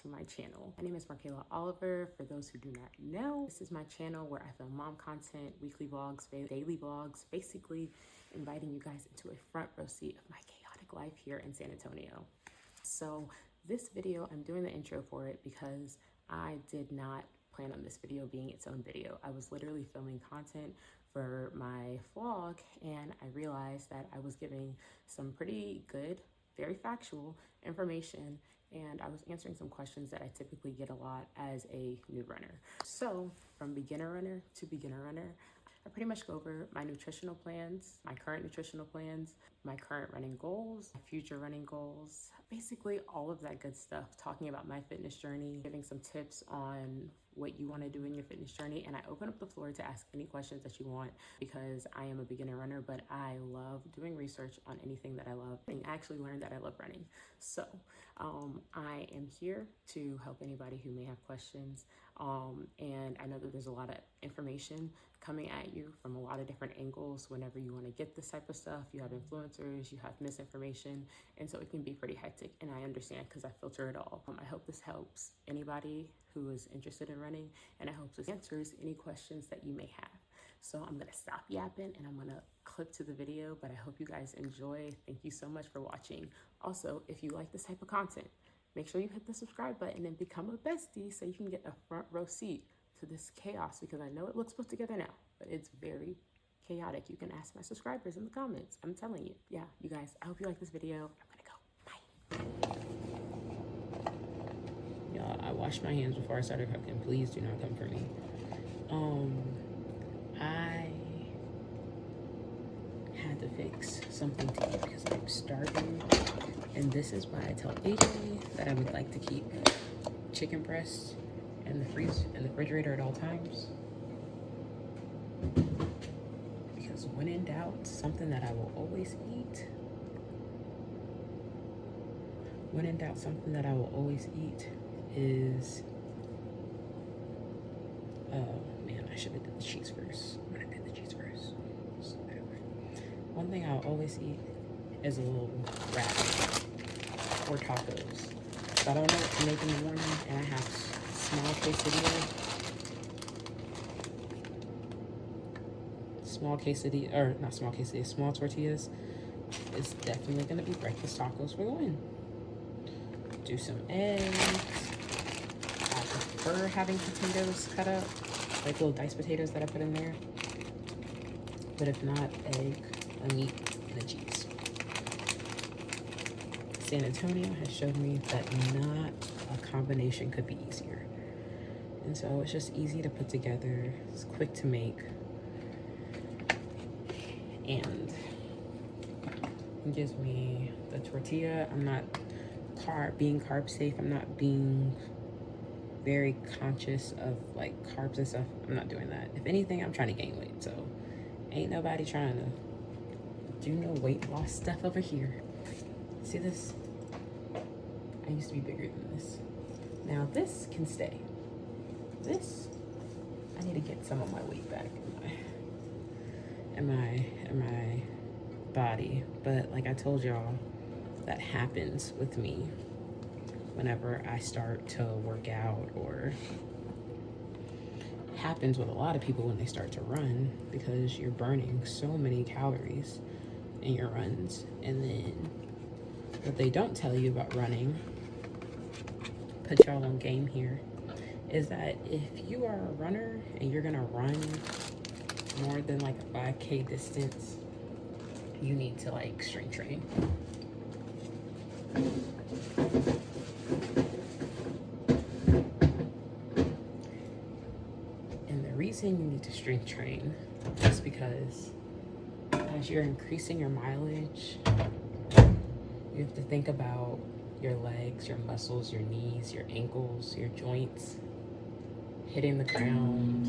to my channel. My name is Markayla Oliver. For those who do not know, this is my channel where I film mom content, weekly vlogs, daily vlogs, basically inviting you guys into a front row seat of my chaotic life here in San Antonio. So this video, I'm doing the intro for it because I did not plan on this video being its own video. I was literally filming content for my vlog and I realized that I was giving some pretty good, very factual information, and I was answering some questions that I typically get a lot as a new runner. So from beginner runner to beginner runner, I pretty much go over my nutritional plans, my current nutritional plans, my current running goals, my future running goals, basically all of that good stuff, talking about my fitness journey, giving some tips on what you want to do in your fitness journey. And I open up the floor to ask any questions that you want because I am a beginner runner, but I love doing research on anything that I love. And I actually learned that I love running. So I am here to help anybody who may have questions. And I know that there's a lot of information coming at you from a lot of different angles whenever you want to get this type of stuff. You have influencers, you have misinformation, and so it can be pretty hectic, and I understand because I filter it all. I hope this helps anybody who is interested in running, and I hope this answers any questions that you may have. So I'm gonna stop yapping and I'm gonna clip to the video, but I hope you guys enjoy. Thank you so much for watching. Also, if you like this type of content, make sure you hit the subscribe button and become a bestie so you can get a front row seat to this chaos, because I know it looks put together now, but it's very chaotic. You can ask my subscribers in the comments. I'm telling you. Yeah, you guys, I hope you like this video. I'm gonna go. Bye. Y'all, I washed my hands before I started cooking. Please do not come for me. I had to fix something to eat because I'm starving, and this is why I tell AJ that I would like to keep chicken breast in the refrigerator at all times, because when in doubt, something that I will always eat. When in doubt, something that I will always eat is, oh man, I should have did the cheese first. I'm gonna do the cheese first. So, one thing I'll always eat is a little wrap or tacos. So I don't know what to make in the morning, and I have small small tortillas. It's definitely gonna be breakfast tacos for the win. Do some eggs. I prefer having potatoes cut up, like little diced potatoes that I put in there. But if not, egg, a meat, and a cheese. San Antonio has showed me that not a combination could be easier. And so it's just easy to put together, it's quick to make, and it gives me the tortilla. I'm not being carb safe. I'm not being very conscious of like carbs and stuff. I'm not doing that. If anything, I'm trying to gain weight, so ain't nobody trying to do no weight loss stuff over here. See this? I used to be bigger than this. Now this can stay. This, I need to get some of my weight back in my body. But like I told y'all, that happens with me whenever I start to work out, or happens with a lot of people when they start to run, because you're burning so many calories in your runs. And then what they don't tell you about running, put y'all on game here, is that if you are a runner and you're gonna run more than like a 5K distance, you need to like strength train. And the reason you need to strength train is because as you're increasing your mileage, you have to think about your legs, your muscles, your knees, your ankles, your joints, hitting the ground,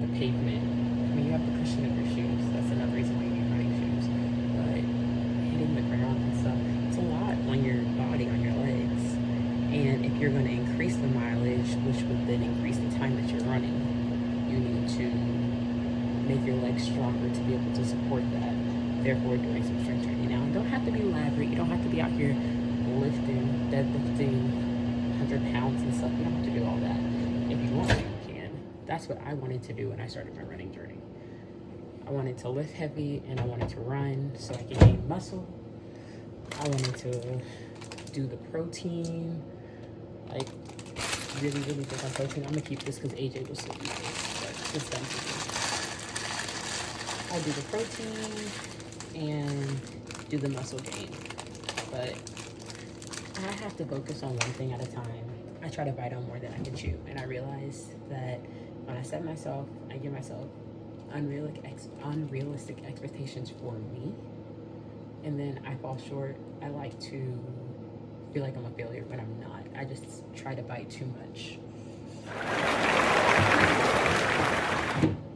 the pavement. I mean, you have the cushion of your shoes. That's another reason why you need running shoes. But hitting the ground and stuff, it's a lot on your body, on your legs. And if you're going to increase the mileage, which would then increase the time that you're running, you need to make your legs stronger to be able to support that. Therefore, doing some strength training. Now, you don't have to be elaborate. You don't have to be out here lifting, deadlifting 100 pounds and stuff. You don't have to do all that. If you want, you can. That's what I wanted to do when I started my running journey. I wanted to lift heavy and I wanted to run so I could gain muscle. I wanted to do the protein, like really think on protein. I'm gonna keep this because AJ will still eat this, but it's done for me. I'll do the protein and do the muscle gain, but I have to focus on one thing at a time. I try to bite on more than I can chew, and I realize that when I set myself, I give myself unrealistic expectations for me, and then I fall short. I like to feel like I'm a failure when I'm not. I just try to bite too much.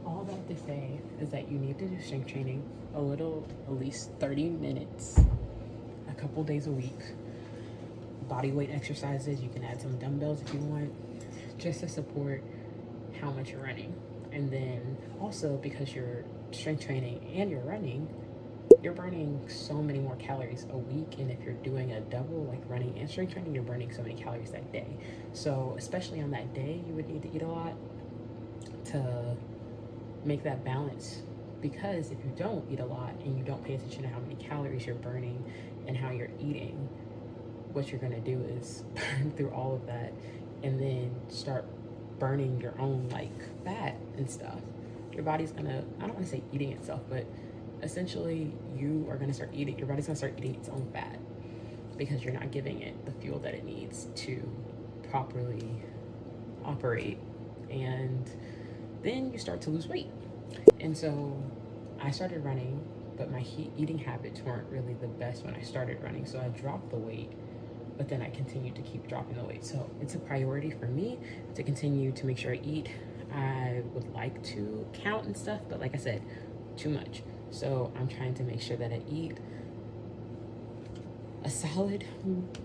All that to say is that you need to do strength training a little, at least 30 minutes, a couple days a week. Body weight exercises, you can add some dumbbells if you want, just to support how much you're running. And then also, because you're strength training and you're running, you're burning so many more calories a week. And if you're doing a double, like running and strength training, you're burning so many calories that day. So especially on that day, you would need to eat a lot to make that balance. Because if you don't eat a lot and you don't pay attention to how many calories you're burning and how you're eating, what you're gonna do is burn through all of that and then start burning your own like fat and stuff. Your body's gonna, I don't want to say eating itself, but essentially you are gonna start eating, your body's gonna start eating its own fat because you're not giving it the fuel that it needs to properly operate. And then you start to lose weight. And so I started running, but my eating habits weren't really the best when I started running. So I dropped the weight, but then I continued to keep dropping the weight. So it's a priority for me to continue to make sure I eat. I would like to count and stuff, but like I said, too much. So I'm trying to make sure that I eat a solid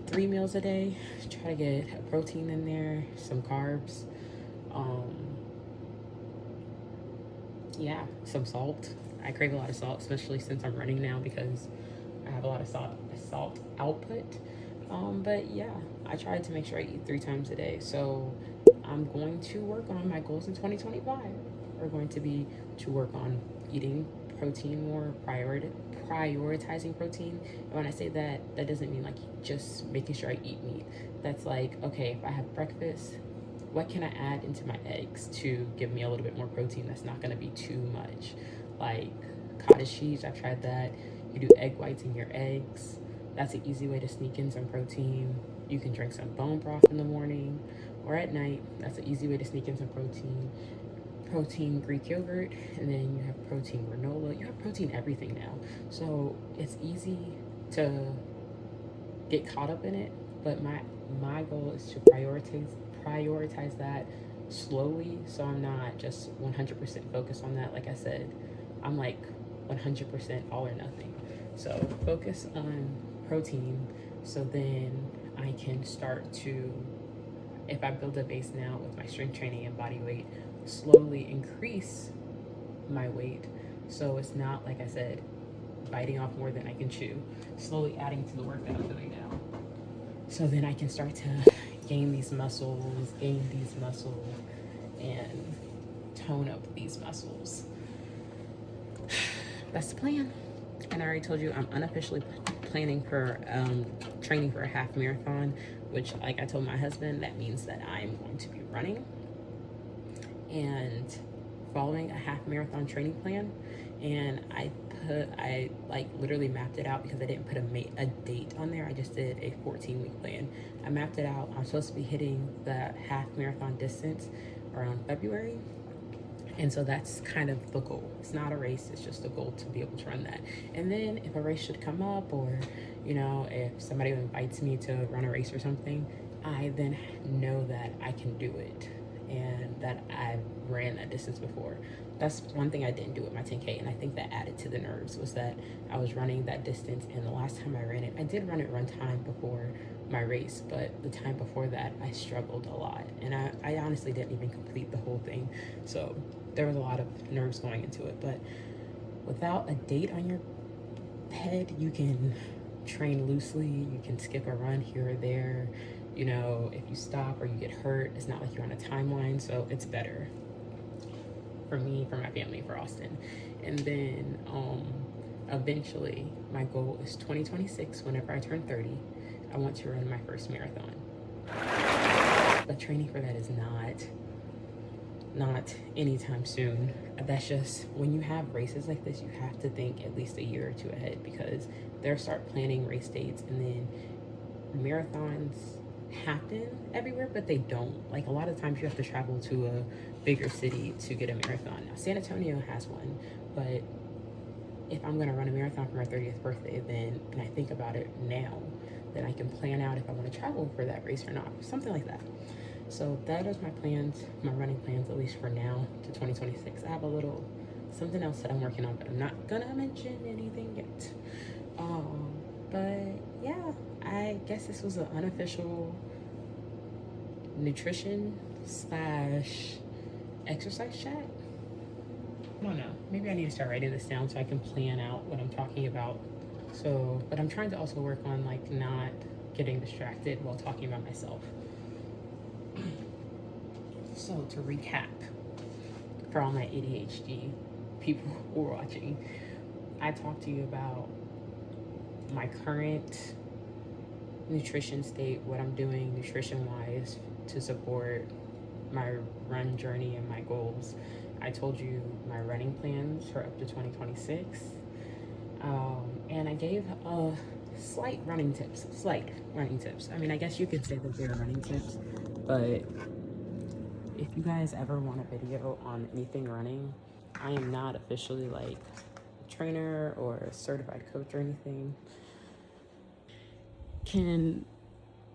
3 meals a day. Try to get a protein in there, some carbs, some salt. I crave a lot of salt, especially since I'm running now because I have a lot of salt output. But yeah, I try to make sure I eat 3 times a day. So I'm going to work on my goals in 2025. Are going to be to work on eating protein more, prioritizing protein. And when I say that, that doesn't mean like just making sure I eat meat. That's like, okay, if I have breakfast, what can I add into my eggs to give me a little bit more protein that's not going to be too much? Like cottage cheese, I've tried that. You do egg whites in your eggs. That's an easy way to sneak in some protein. You can drink some bone broth in the morning or at night. That's an easy way to sneak in some protein. Protein Greek yogurt, and then you have protein granola. You have protein everything now. So it's easy to get caught up in it, but my goal is to prioritize that slowly, so I'm not just 100% focused on that. Like I said, I'm like 100% all or nothing. So focus on protein, so then I can start to, if I build a base now with my strength training and body weight, slowly increase my weight. So it's not, like I said, biting off more than I can chew, slowly adding to the work that I'm doing now. So then I can start to gain these muscles, and tone up these muscles. That's the plan. And I already told you I'm unofficially planning for training for a half marathon, which, like I told my husband, that means that I'm going to be running and following a half marathon training plan. And I like literally mapped it out because I didn't put a date on there. I just did a 14-week plan. I mapped it out. I'm supposed to be hitting the half marathon distance around February. And so that's kind of the goal. It's not a race, it's just a goal to be able to run that. And then if a race should come up, or, you know, if somebody invites me to run a race or something, I then know that I can do it and that I've ran that distance before. That's one thing I didn't do with my 10K, and I think that added to the nerves, was that I was running that distance, and the last time I ran it, I did run it run time before my race, but the time before that, I struggled a lot, and I honestly didn't even complete the whole thing. So there was a lot of nerves going into it, but without a date on your head, you can train loosely, you can skip a run here or there, You know, if you stop or you get hurt, it's not like you're on a timeline, so it's better for me, for my family, for Austin. And then eventually, my goal is 2026, whenever I turn 30, I want to run my first marathon. But training for that is not anytime soon. That's just, when you have races like this, you have to think at least a year or two ahead, because they'll start planning race dates, and then marathons happen everywhere, but they don't. Like, a lot of times you have to travel to a bigger city to get a marathon. Now, San Antonio has one, but if I'm gonna run a marathon for my 30th birthday, then, and I think about it now, then I can plan out if I want to travel for that race or not, something like that. So that is my plans, my running plans, at least for now, to 2026. I have a little something else that I'm working on, but I'm not gonna mention anything yet. But yeah, I guess this was an unofficial nutrition slash exercise chat. I don't know, maybe I need to start writing this down so I can plan out what I'm talking about. So, but I'm trying to also work on like not getting distracted while talking about myself. So to recap, for all my ADHD people who are watching, I talked to you about my current nutrition state, what I'm doing nutrition-wise to support my run journey and my goals. I told you my running plans for up to 2026. And I gave slight running tips. I mean, I guess you could say that they're running tips, but if you guys ever want a video on anything running, I am not officially like a trainer or a certified coach or anything.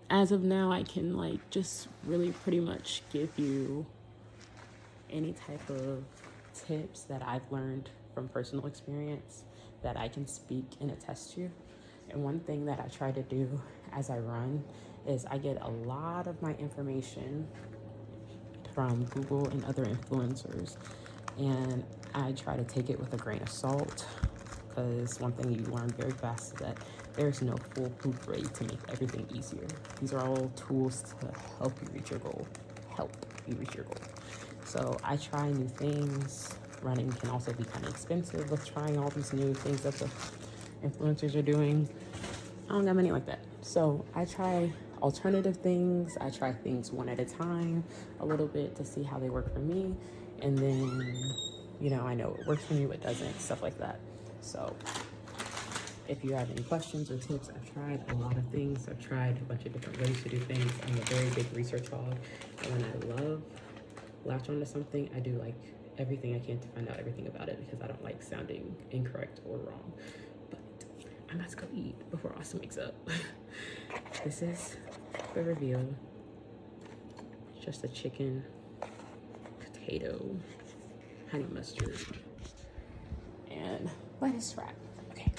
As of now, I can like just really pretty much give you any type of tips that I've learned from personal experience that I can speak and attest to. And one thing that I try to do as I run is I get a lot of my information from Google and other influencers, and I try to take it with a grain of salt, because one thing you learn very fast is that there's no foolproof way to make everything easier. These are all tools to help you reach your goal. So I try new things. Running can also be kind of expensive with trying all these new things that the influencers are doing. I don't got money like that. So I try alternative things. I try things one at a time, a little bit, to see how they work for me. And then, you know, I know what works for me, what doesn't, stuff like that. So if you have any questions or tips, I've tried a lot of things. I've tried a bunch of different ways to do things. I'm a very big research hog. And when I latch onto something, I do like everything I can to find out everything about it, because I don't like sounding incorrect or wrong. But I'm about to go eat before Austin wakes up. This is the reveal. It's just a chicken, potato, honey mustard, and lettuce wrap. Okay.